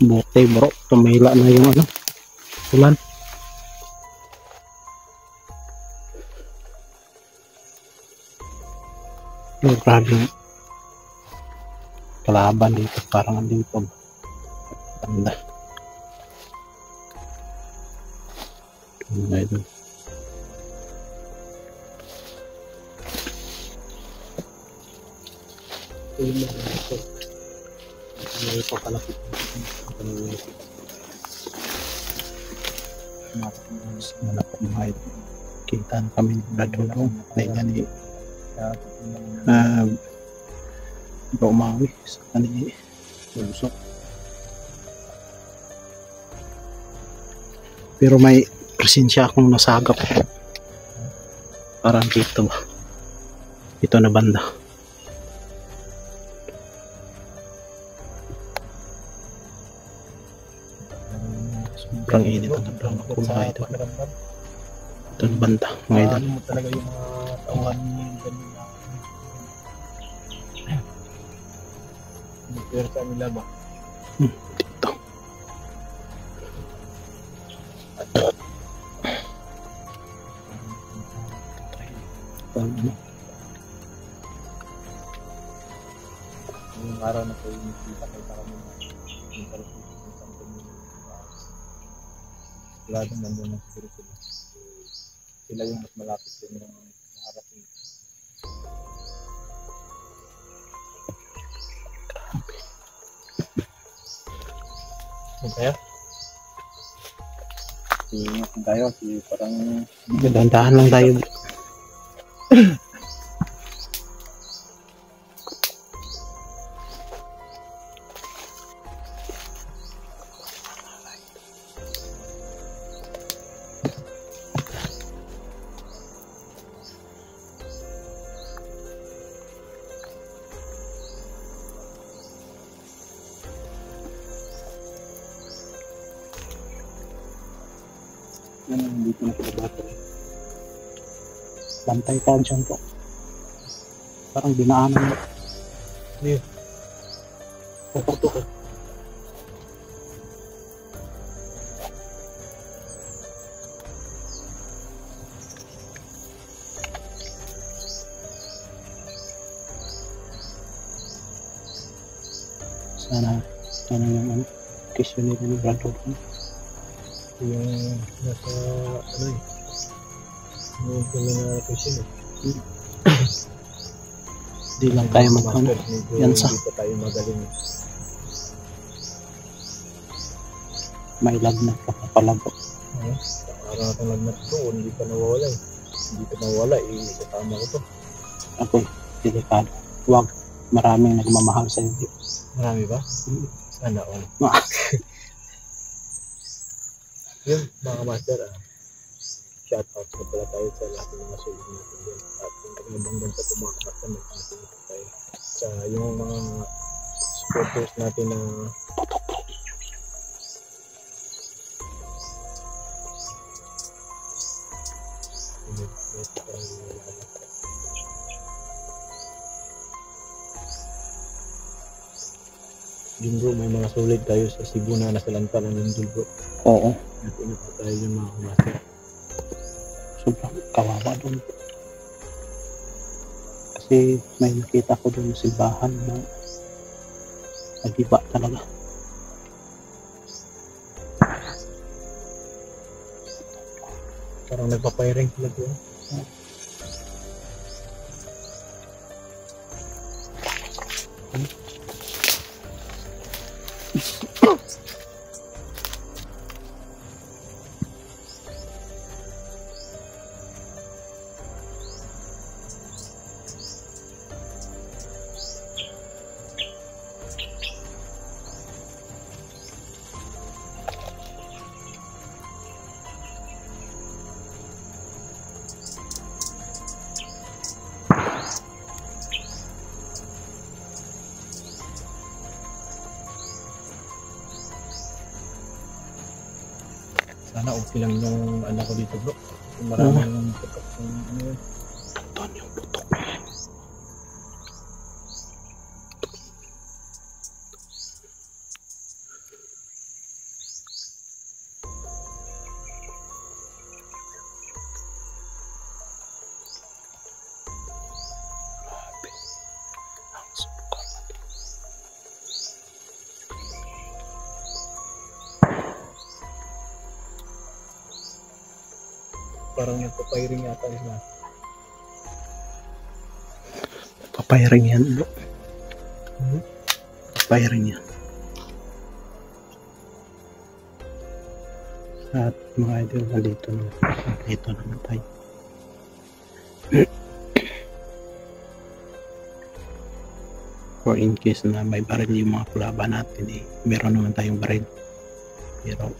Bote bro, tumila na yung ano, ulan. Oh, grabe yung kalaban dito, parang dito banda. Ito. May pakalapit malapit mga ito. Kita kami ng dadulong ay gani umawi sa kanil lusok. Pero may presensya akong nasagap parang dito ba, ito na banda. Sobrang init ang nabrang ako mga ito. Ito na banda mga ito. Ano mo talaga yung mga tauhan niya yung ganun na nagpira sa nila ba? Dito. Ano? Yung araw na po yung nakita kay kami na yung parapit ng Santo Niño. Wala din nandun na siguro sila. Sila yung mas malapit din yung nakarating. Ano tayo? Ingat tayo. Parang dahan-dahan lang tayo. Dito na kita bata. Bantay ka dyan po. Parang dinaanan mo. Hindi. Puputok eh. Sana yung ano, kisyon nila ni Brad Hogan. Yung nasa ano eh, yung pinag-question eh. Di lang tayo mag-ano yan sa hindi pa tayo magaling. May lagnat ka pa pala po. Parang akong lagnat ko, hindi pa nawawala eh. Hindi pa nawawala eh, kasama ko to. Ako eh, delikado. Huwag, maraming nagmamahal sa iyo. Marami ba? Sana all. Yun mga master, shout out na pala tayo sa lahat ng mga sulit natin din. At kung kagandang bansa po mga kamartan, nagpapalito tayo sa yung mga supporters natin na Lindro, may mga sulit tayo sa Cebu na nasalanta ng Lindro bro. Oo. Natin na tayo yung mga kumasa. Sobrang kawawa doon. Kasi may nakita ko doon sa simbahan na nagiba talaga. Parang nagpapiring sila doon. Sana okay lang yung anak ko dito bro. Maraming putok yung ano yun. Doon yung putok. Parang nagpa-firing yata na. Papiring yan bro. Papiring yan. At mga idol, dito naman tayo. For in case na may baril yung mga kalaban natin, meron naman tayong baril. Pero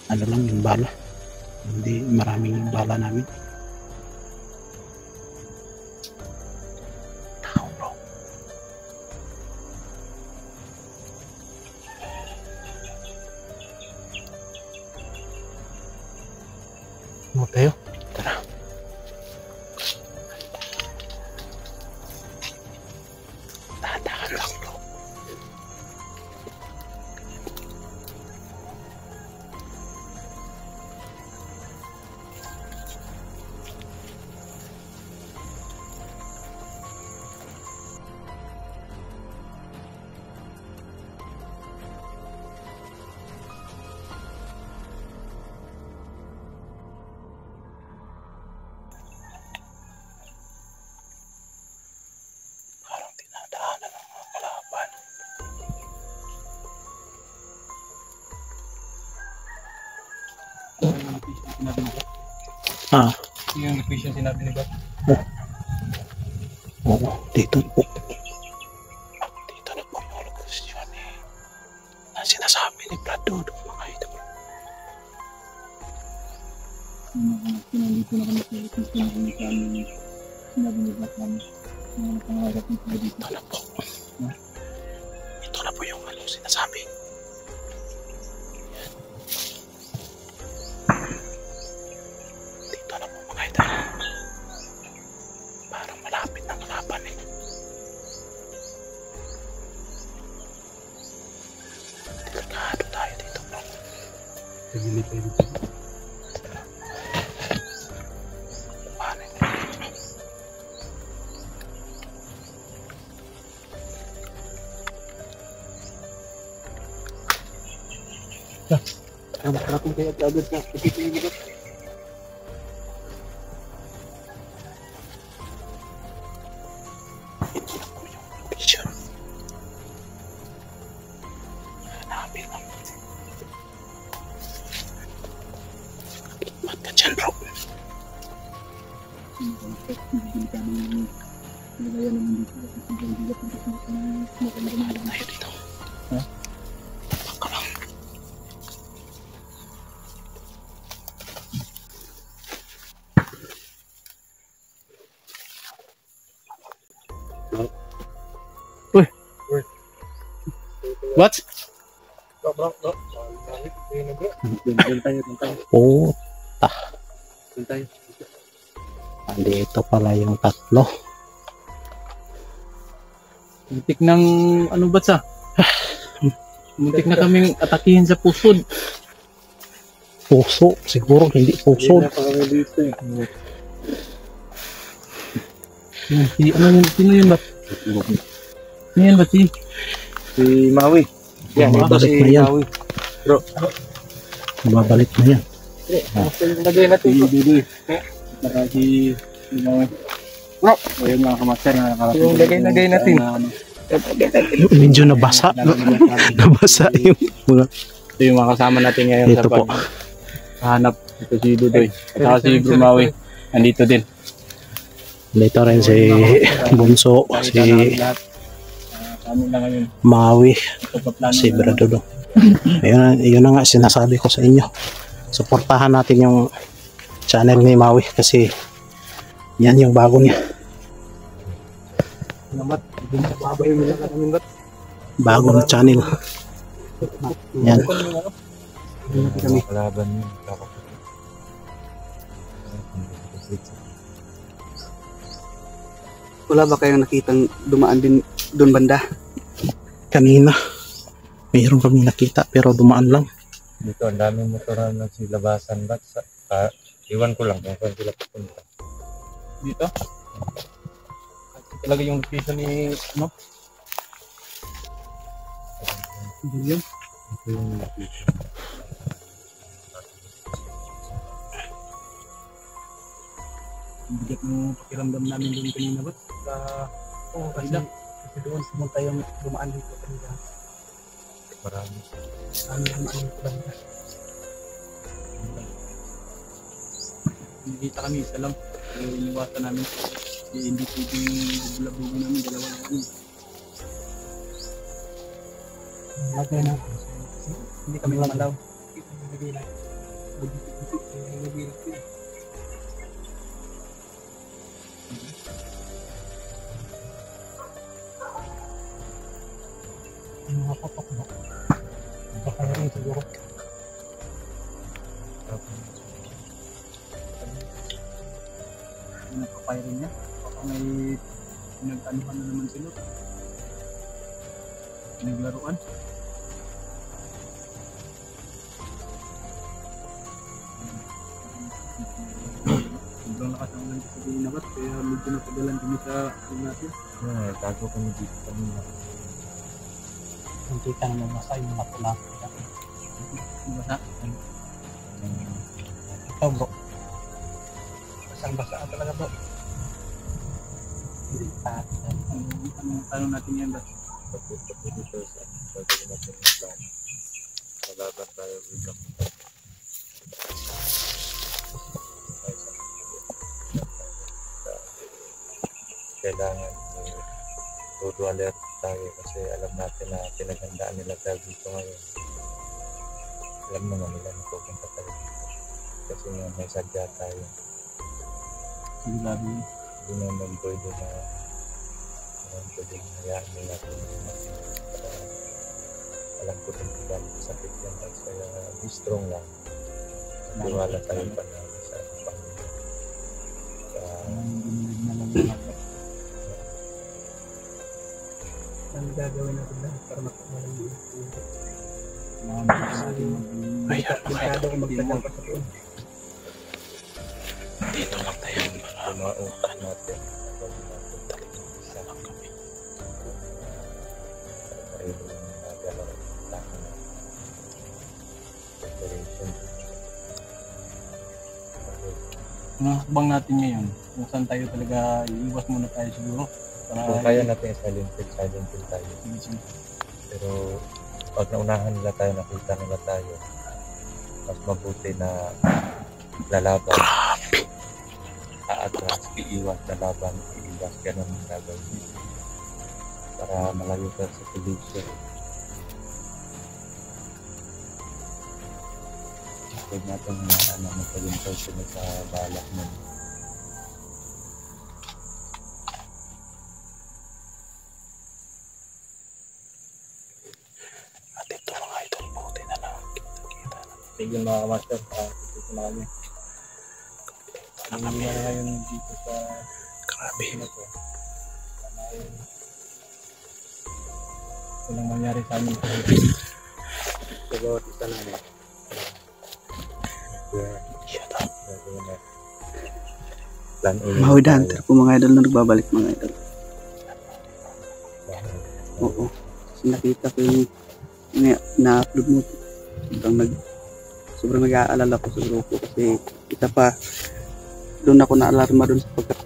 ano lang yung bala, hindi maraming yung bala namin. Tao bro. Mo tayo. Tara. Dahan lang bro. Parang tinadaanan ng mga kalaban. Ah, Yung location sinabi ni Bob. oo, dito po. Dito na po yung lokasyon na sinasabi ni Brad Dodo, mga idol. Nandito na kami sa ito sa amin. Sinabi ni Bob namin. Pangarap ng tayo dito. Ito na po. Ito na po yung sinasabi. Dito na po mga idol. Parang malapit ng kalaban Delikado tayo dito bro. Paano yung Ang makalapin kayo at agad na. Ito yung gilid. ito na po yung location. Hanapin lang. Ba't ka dyan bro? Mahal tayo dito. Baka lang. What? Bro. Ayun na bro. Doon tayo. Oh, Doon tayo. andito pala yung tatlo. Muntik ng ano ba sa? Muntik na kaming atakihin sa pusod. Puso, siguro hindi puso. Sino yun ba? Sino yun ba si Maui? Yan, babalik na yan. Maui. Babalik na yan. Lagay natin ito. Saka si Maui. Bro! Ayun mga kamaster na nakalapit. Yung lagay natin. Medyo nabasa. Nabasa yung mga... Ito yung mga kasama natin ngayon Ito sa po. paghahanap. Ito si Dudoy. At saka si Brumawi. Andito din. Dito rin si Bunso, si Kami na ngayon. Maui, Ito pa plano si na- Bradodo. Yun na nga sinasabi ko sa inyo. Suportahan natin yung channel ni Maui kasi yan yung bago niya. Namat. Hindi na babay mo lang namin ba't? Bagong channel. Yan. Hindi kami. Kalaban yun. Wala ba kayong nakitang dumaan din doon banda? Kanina, mayroon kami nakita pero dumaan lang. Dito, ang daming motoran na silabasan. Iwan ko lang kung saan sila pupunta. Dito? Ito talaga yung location ni, ano? Bilyon? Ito yung location. Ang bigat ng pakiramdam namin doon kanina ba? Oo, kasi doon pumunta yung dumaan dito kanina. Marami. Ano dumaan dito kanina? Nakikita kami, isa lang. Pero iniwasan namin. Hindi pwedeng bubulabugin namin, dalawa lang kami. Lagay na. Hindi kami mamalaw. Lagay na. Lagay na. Mga papak na. Baka na rin siguro. Nakapayrin niya. Baka may pinag-anuhan na naman sila. Pinaglaruan. Sobrang lakas ang ulan sa Binabat. Kaya medyo napagalan kami sa ulan natin. Tago kami dito kanina. Hindi ka naman masa yung matulak. Basa. Ikaw bro. Basang-basa talaga bro. Hindi pa. Anong tanong natin yan ba? Papunta po dito sa gagawin natin yung plan. Malaban tayo dito. Kailangan todo alert tayo kasi alam natin na pinaghandaan nila tayo dito ngayon. Alam naman nila na pupunta tayo dito kasi nga may sadya tayo. Sigurado. Hindi naman pwede na hayaan nila alam ko din kung galing sakit yan kaya be strong lang. Tiwala tayo pa na sa Panginoon. Ang gagawin natin lahat para makamalang yung Ayan, masyado kung magtagal pa sa doon. dito lang tayo. Lumautang natin. Isa lang kami. Ang hakbang natin ngayon, kung saan tayo talaga iiwas muna tayo siguro. Kung kaya natin silent tayo. Pero pag naunahan nila tayo, nakita nila tayo, mas mabuti na lalaban. Aatras, iiwas, lalaban, iiwas, ganun ang gagawin. Para malayo ka sa pollution. Huwag natin magpagintay sila sa balak mo. At ito mga idol, buti na lang. Kita na. Tigil mga master, dito na kami. Ano na ngayon dito sa Grabe. ano to? Walang mangyari sa amin. Sa bawat isa namin. Shut up. Mahawid hunter po mga idol na nagbabalik mga idol. Oo. Kasi nakita ko yung na-upload mo. Sobrang nag-aalala ko sa grupo kasi kita pa doon ako na-alarma doon sa pagkat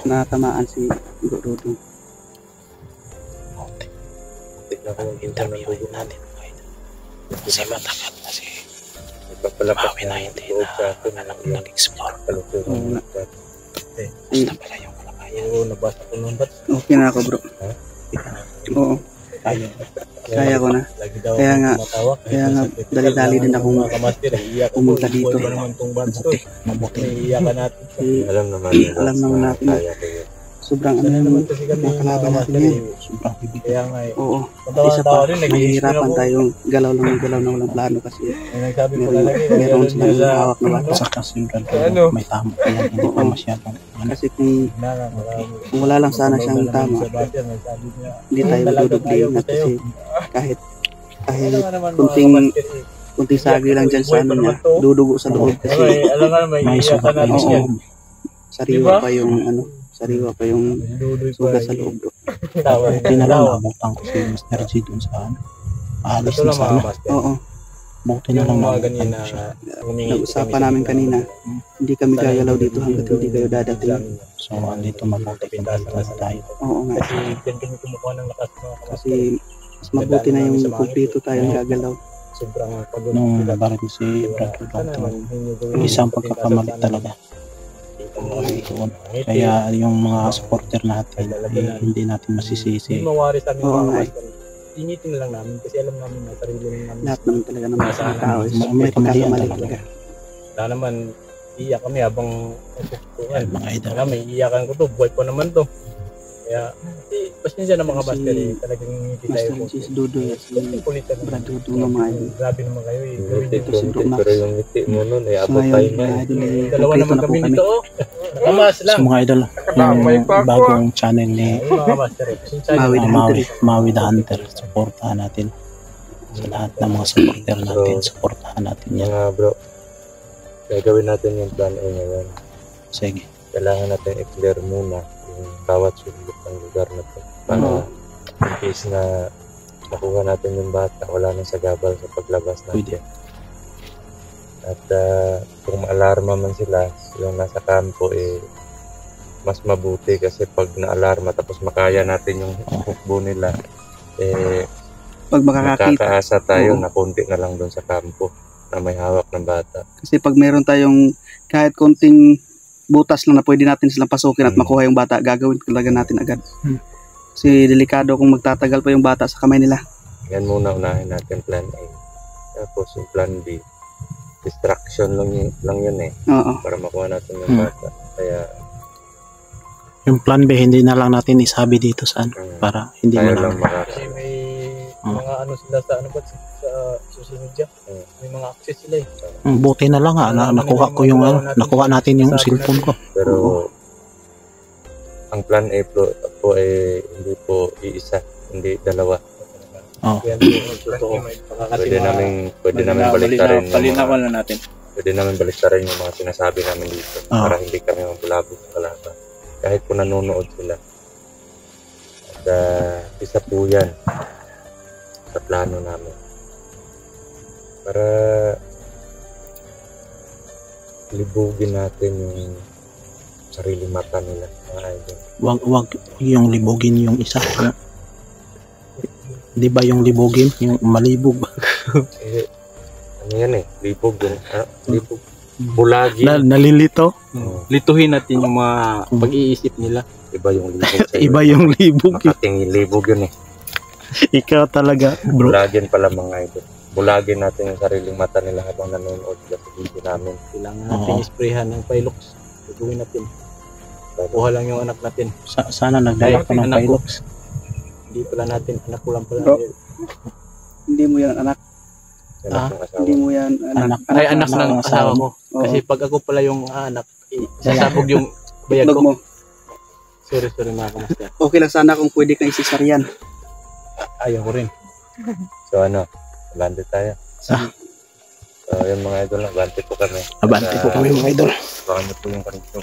natamaan si Dodong. Interviewin natin mga idol. Kasi matagal na si Nagpapalapas Maui na hindi na nag-explore. Oo nga. Basta pala yung kalakayan. Oo, nabasa ko nung ba't Okay na ako bro. Oo. Tayo. Kaya ko na. lagi daw Kaya nga- tumatawa. kaya nga, dali-dali din akong pumunta dito. Iiyak naman tong bads to. Mabuti. Iiyakan natin. Eh, Alam naman alam naman natin. Kaya ko yun. sobrang Sana ano naman yung kasi kami mga kalaban mga natin master yan. eh. Sobrang bibig. Kaya nga eh. Oo. Matawa Isa tao pa, rin, nag-iisip nahihirapan ako. tayong galaw na walang plano kasi May nagsabi ko meron, lagi. meron silang hawak na bata. Saka siyempre Ano? may tama pa yan, hindi pa Oo. masyadong ano. Kasi kung Marami. wala lang sana siyang tama, Sabi niya, hindi tayo talagang madudugli ayaw ko na sa'yo. kasi kahit Alam nga naman, mga kunting- kabasketball eh. kunting sagi lang dyan sa Buhay ano pa niya, naman to. dudugo sa loob Alam kasi nga, alam nga, may May iiyakan sugat natin na sa yan. loob. sariwa Diba? pa yung ano, sariwa pa yung Dudoy pa. sugat sa loob. Tawa. Hindi na lang nabutan ko si Mr. G dun sa ano. Aalis Ito na lang sana. mga master. Oo, Buti na Yung lang mga nabutan ganina, ko siya. nag-usapan namin kanina, hindi kami gagalaw dito hanggat hindi kayo dadating. So, andito mabuti kung dito tayo. Oo nga, Kasi dyan kami kumukuha ng lakas mga kamaster. kasi mas mabuti na yung kumpleto tayong gagalaw. Sobrang pagod. Nung nabarit si Brad Sana naman, Rodolfo, hindi nyo isang pagkakamali talaga. Doon. Kaya yung mga supporter natin, hindi natin masisisi. Hindi mawari sa amin Oo mga nga eh. kamaster. Initin lang namin kasi alam namin na sarili lang namin. Lahat naman talaga ng mga tao is May may pagkakamali kamalian talaga. Wala naman, iiyak kami habang Ay, mga idol. Wala, may iiyakan ko to. Buhay pa naman to. Kaya, pasensya na mga Kasi master eh. Talagang hindi tayo Master Cheese Dudoy at si kulitan. Brad Dudo ng mga idol. Grabe naman kayo eh. Ito si Bro Max. Pero yung ngiti mo nun, eh, So abot tayo ngayon, na. mga idol, eh, Dalawa kumpleto naman na po kami kami. dito oh. Kamas So lang. mga idol, yung bagong channel ni Ayun mga master eh. Pasensya Mawi na. the Hunter. Maui the Hunter. Supportahan natin. Sa lahat ng mga supporter natin, supportahan natin yan. Mga bro, gagawin natin yung plan A ngayon. Sige. Kailangan natin i-clear muna yung bawat sulok ng lugar na to. Para in case na makuha natin yung bata, wala nang sagabal sa paglabas Pwede. natin. At kung ma-alarma man sila, yung nasa kampo, eh, mas mabuti kasi pag na-alarma tapos makaya natin yung hukbo nila, eh, Pag makakakita. makakaasa tayo Oo. na konti na lang doon sa kampo na may hawak ng bata. Kasi pag meron tayong kahit konting butas lang na pwede natin silang pasukin at makuha yung bata, gagawin talaga natin agad. Kasi delikado kung magtatagal pa yung bata sa kamay nila. Yan muna unahin natin plan A. Tapos yung plan B, distraction lang yun eh, Oo. para makuha natin yung bata. Kaya Yung plan B, hindi na lang natin isabi dito saan para hindi tayo mo lang lang. Kasi may mga ano sila sa ano ba sa social media. May mga access sila eh. Buti na lang nakuha ko yung nakuha natin yung cellphone ko. pero ang plan A po ay hindi po iisa, hindi dalawa. Yan totoo. Pwede namin baliktarin Palinawan na natin. pwede namin baliktarin yung mga sinasabi namin dito para hindi kami mabulabog sa kalaban. Kahit po nanonood sila. At isa po yan sa plano namin. Para libugin natin yung sarili mata nila, mga idol. Wag yung libogin yung isa. Di ba yung libogin? Yung malibog. Eh, ano yan eh, libog yun. Libog. Bulagi. Nalilito. Lituhin natin yung mga pag-iisip nila. Iba yung libog sa Iba yung libog. Makating libog yun eh. Ikaw talaga, bro. Bulagin pala mga idol. Bulagin natin yung sariling mata nila habang nanonood sila sa video namin. Kailangan natin isprayhan ng Pilox. Gagawin natin. Kuha lang yung anak natin. Sana nagdala ko ng Anak ko. Pilox. Hindi pala natin. Anak ko lang pala. Bro. Hindi mo yan anak. Anak ng asawa. Hindi mo yan anak. Ay, anak ng ng asawa mo. Oo. Kasi pag ako pala yung anak, sasabog yung bayag Itlog ko. mo. Sorry mga kamusta. Okay lang sana kung pwede kang isisaryan. Ayaw ko rin. So ano, bante tayo. Ah. So yun mga idol, bante po kami. Abante po kami mga idol. Baka niyo po yung kanito.